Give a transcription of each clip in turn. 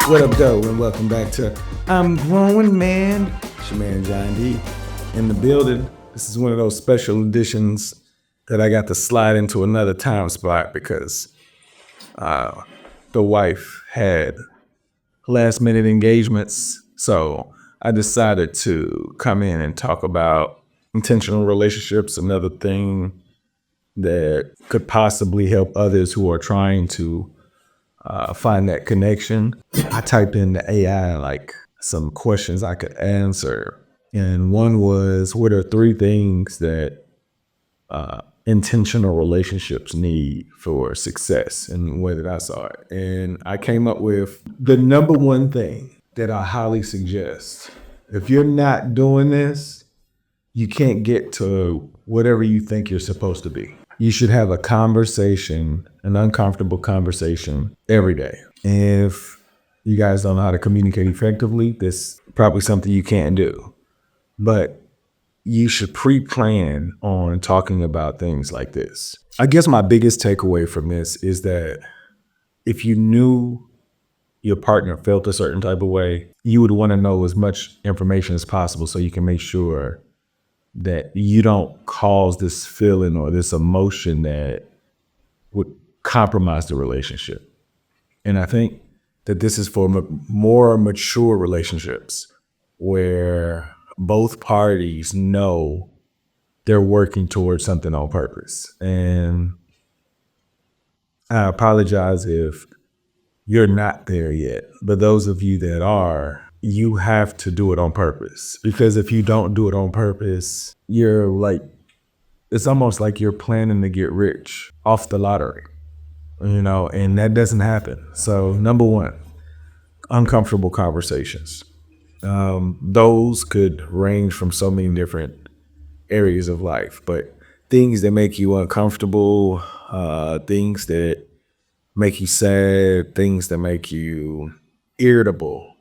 What up, though, and welcome back to I'm growNman. It's your man, John D. In the building. This is one of those special editions that I got to slide into another time spot because the wife had last minute engagements. So I decided to come in and talk about intentional relationships, another thing that could possibly help others who are trying to find that connection. I typed in the AI like some questions I could answer. And one was, what are three things that intentional relationships need for success, and the way that I saw it? And I came up with the number one thing that I highly suggest. If you're not doing this, you can't get to whatever you think you're supposed to be. You should have a conversation, an uncomfortable conversation every day. If you guys don't know how to communicate effectively, this is probably something you can't do. But you should pre-plan on talking about things like this. I guess my biggest takeaway from this is that if you knew your partner felt a certain type of way, you would want to know as much information as possible so you can make sure that you don't cause this feeling or this emotion that would compromise the relationship. And I think that this is for more mature relationships where both parties know they're working towards something on purpose. And I apologize if you're not there yet, but those of you that are, you have to do it on purpose. Because if you don't do it on purpose, you're like, it's almost like you're planning to get rich off the lottery, and that doesn't happen. So number one, uncomfortable conversations. Those could range from so many different areas of life, but things that make you uncomfortable, things that make you sad, things that make you irritable,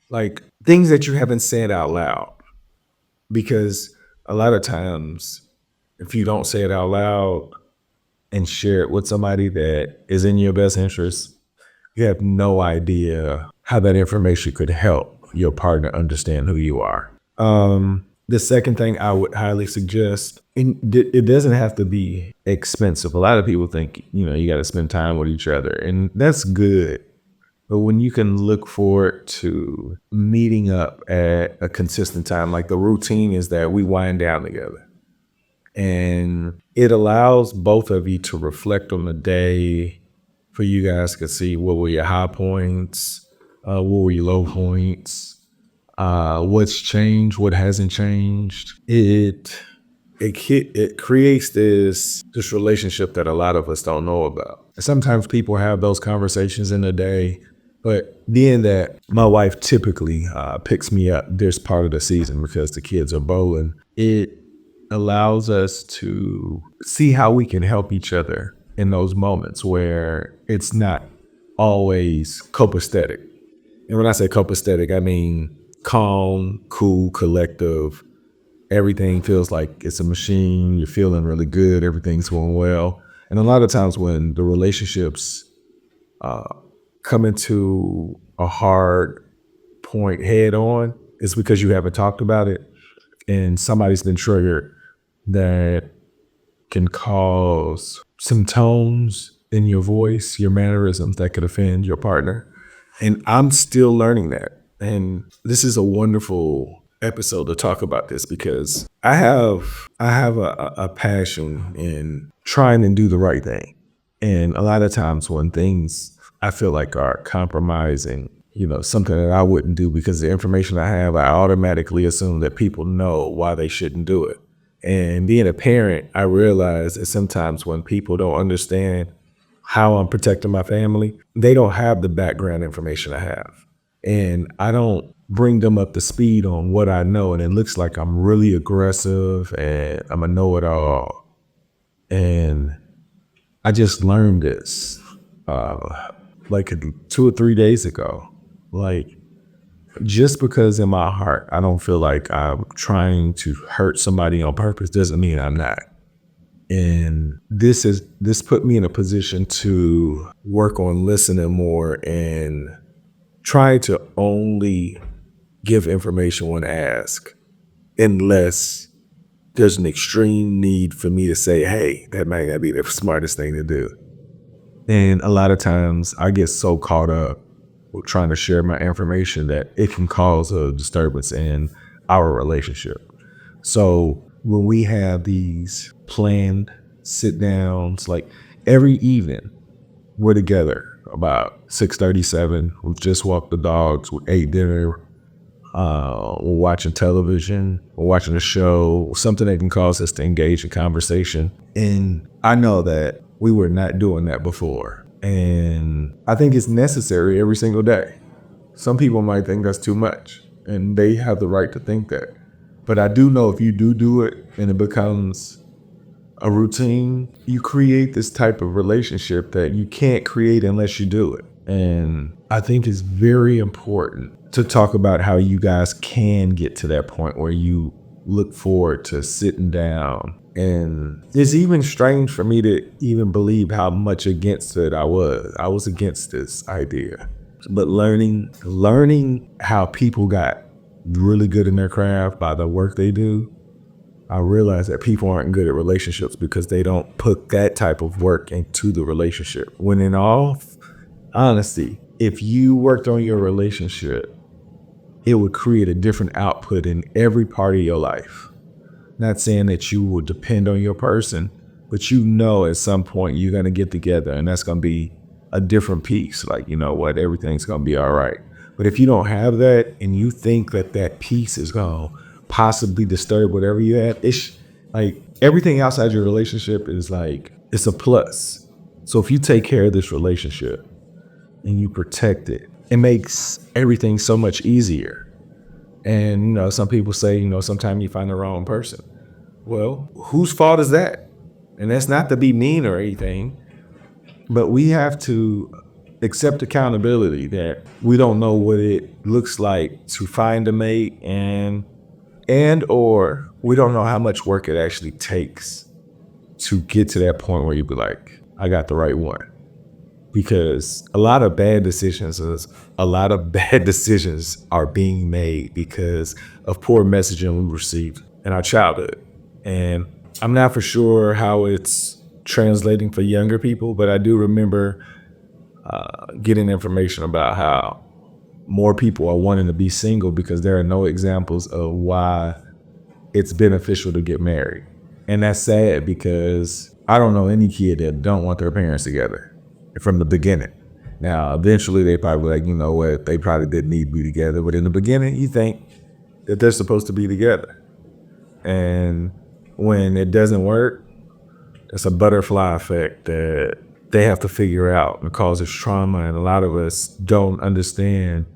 like things that you haven't said out loud. Because a lot of times, if you don't say it out loud and share it with somebody that is in your best interest, you have no idea how that information could help your partner understand who you are. The second thing I would highly suggest, and it doesn't have to be expensive. A lot of people think, you got to spend time with each other, and that's good. But when you can look forward to meeting up at a consistent time, like the routine is that we wind down together. And it allows both of you to reflect on the day, for you guys to see what were your high points, what were your low points, what's changed, what hasn't changed. It creates this relationship that a lot of us don't know about. Sometimes people have those conversations in the day, but being that my wife typically picks me up this part of the season because the kids are bowling, it allows us to see how we can help each other in those moments where it's not always copacetic. And when I say copacetic, I mean calm, cool, collective. Everything feels like it's a machine. You're feeling really good. Everything's going well. And a lot of times when the relationships come into a hard point head on, it's because you haven't talked about it and somebody's been triggered that can cause some tones in your voice, your mannerisms that could offend your partner. And I'm still learning that. And this is a wonderful episode to talk about this because I have a passion in trying to do the right thing. And a lot of times when things I feel like are compromising, something that I wouldn't do because the information I have, I automatically assume that people know why they shouldn't do it. And being a parent, I realize that sometimes when people don't understand how I'm protecting my family, they don't have the background information I have. And I don't bring them up to speed on what I know. And it looks like I'm really aggressive and I'm a know-it-all. And I just learned this like 2 or 3 days ago. Like, just because in my heart I don't feel like I'm trying to hurt somebody on purpose doesn't mean I'm not. And this put me in a position to work on listening more and try to only give information when asked, unless there's an extreme need for me to say, hey, that might not be the smartest thing to do. And a lot of times I get so caught up with trying to share my information that it can cause a disturbance in our relationship. So when we have these planned sit downs, like every evening, we're together about 6:37. We've just walked the dogs, we ate dinner, we're watching television, we're watching a show, something that can cause us to engage in conversation. And I know that we were not doing that before. And I think it's necessary every single day. Some people might think that's too much, and they have the right to think that. But I do know if you do it and it becomes a routine, you create this type of relationship that you can't create unless you do it. And I think it's very important to talk about how you guys can get to that point where you look forward to sitting down. And it's even strange for me to even believe how much against it I was. I was against this idea. But learning how people got really good in their craft by the work they do, I realized that people aren't good at relationships because they don't put that type of work into the relationship. When in all honesty, if you worked on your relationship, it would create a different output in every part of your life. Not saying that you will depend on your person, but you know at some point you're going to get together and that's going to be a different piece. Like, you know what, everything's going to be all right. But if you don't have that and you think that that piece is going to possibly disturb whatever you have, it's like everything outside your relationship is like, it's a plus. So if you take care of this relationship and you protect it, it makes everything so much easier. And, you know, some people say, you know, sometimes you find the wrong person. Well, whose fault is that? And that's not to be mean or anything, but we have to accept accountability that we don't know what it looks like to find a mate and or we don't know how much work it actually takes to get to that point where you be like, I got the right one. Because a lot of bad decisions are being made because of poor messaging we received in our childhood. And I'm not for sure how it's translating for younger people, but I do remember getting information about how more people are wanting to be single because there are no examples of why it's beneficial to get married. And that's sad because I don't know any kid that don't want their parents together from the beginning. Now, eventually they probably like, you know what, they probably didn't need to be together. But in the beginning, you think that they're supposed to be together. And when it doesn't work, it's a butterfly effect that they have to figure out and causes trauma. And a lot of us don't understand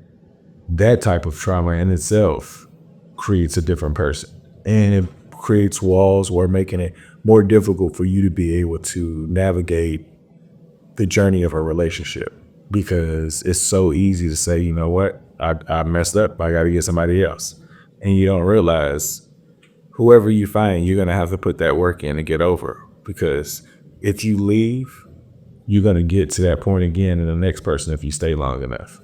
that type of trauma in itself creates a different person. And it creates walls or making it more difficult for you to be able to navigate the journey of a relationship, because it's so easy to say, you know what, I messed up, I got to get somebody else. And you don't realize whoever you find, you're going to have to put that work in and get over, because if you leave, you're going to get to that point again in the next person if you stay long enough.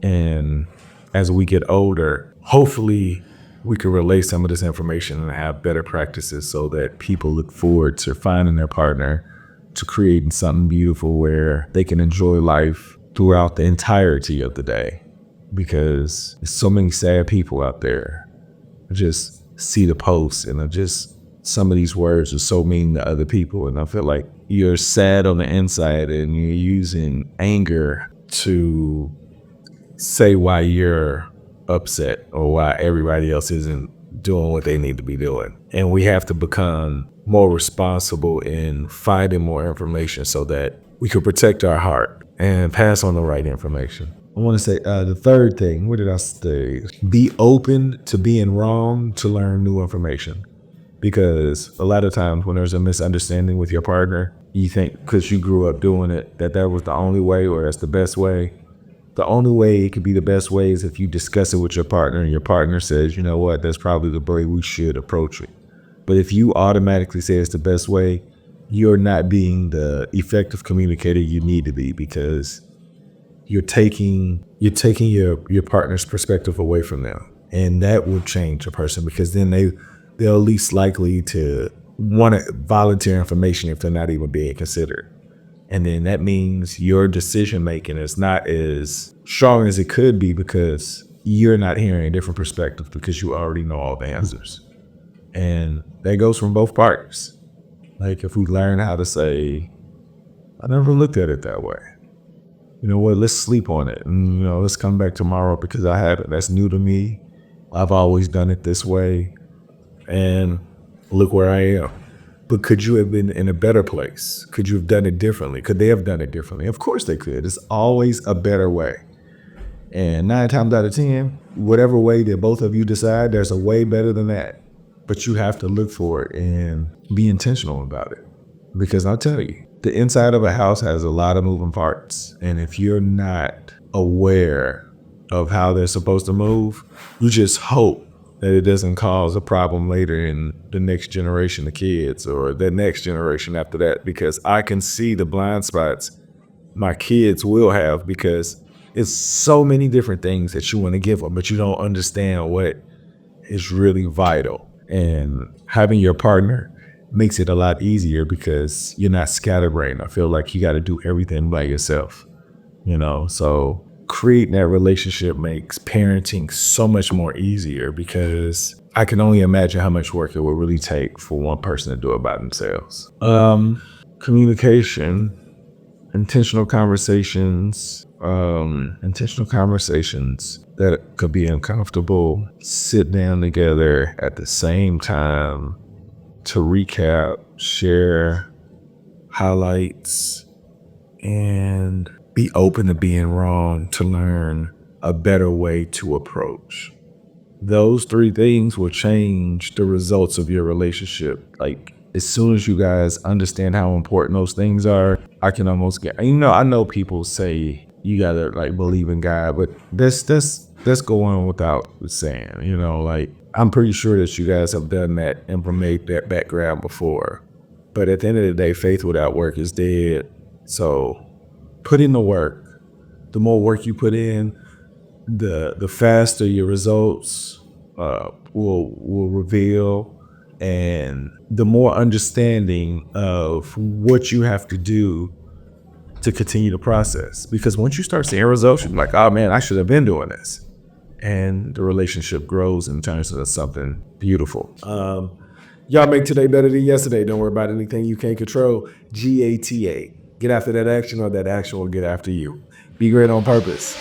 And as we get older, hopefully we can relay some of this information and have better practices so that people look forward to finding their partner, to creating something beautiful where they can enjoy life throughout the entirety of the day. Because there's so many sad people out there. I just see the posts and some of these words are so mean to other people. And I feel like you're sad on the inside and you're using anger to say why you're upset or why everybody else isn't doing what they need to be doing. And we have to become more responsible in finding more information so that we can protect our heart and pass on the right information. I want to say the third thing, what did I say? Be open to being wrong to learn new information. Because a lot of times when there's a misunderstanding with your partner, you think because you grew up doing it, that was the only way or that's the best way. The only way it could be the best way is if you discuss it with your partner and your partner says, you know what, that's probably the way we should approach it. But if you automatically say it's the best way, you're not being the effective communicator you need to be, because you're taking your partner's perspective away from them. And that will change a person, because then they're least likely to want to volunteer information if they're not even being considered. And then that means your decision making is not as strong as it could be, because you're not hearing a different perspective because you already know all the answers. And that goes from both parties. Like, if we learn how to say, I never looked at it that way. You know what, let's sleep on it. And, let's come back tomorrow because that's new to me. I've always done it this way. And look where I am. But could you have been in a better place? Could you have done it differently? Could they have done it differently? Of course they could. It's always a better way. And 9 times out of 10, whatever way that both of you decide, there's a way better than that. But you have to look for it and be intentional about it. Because I'll tell you, the inside of a house has a lot of moving parts. And if you're not aware of how they're supposed to move, you just hope that it doesn't cause a problem later in the next generation of kids or the next generation after that. Because I can see the blind spots my kids will have, because it's so many different things that you want to give them, but you don't understand what is really vital. And having your partner makes it a lot easier because you're not scatterbrained. I feel like you got to do everything by yourself, so creating that relationship makes parenting so much more easier, because I can only imagine how much work it would really take for one person to do it by themselves. Communication, intentional conversations that could be uncomfortable, sit down together at the same time to recap, share highlights, and be open to being wrong to learn a better way to approach. Those 3 things will change the results of your relationship. Like, as soon as you guys understand how important those things are, I can almost get, I know people say you gotta believe in God, but that's going without saying, I'm pretty sure that you guys have done that and made that background before. But at the end of the day, faith without work is dead. So put in the work. The more work you put in, the faster your results will reveal, and the more understanding of what you have to do to continue the process. Because once you start seeing results, you're like, oh man, I should have been doing this. And the relationship grows and turns into something beautiful. Y'all make today better than yesterday. Don't worry about anything you can't control. GATA. Get after that action, or that action will get after you. Be great on purpose.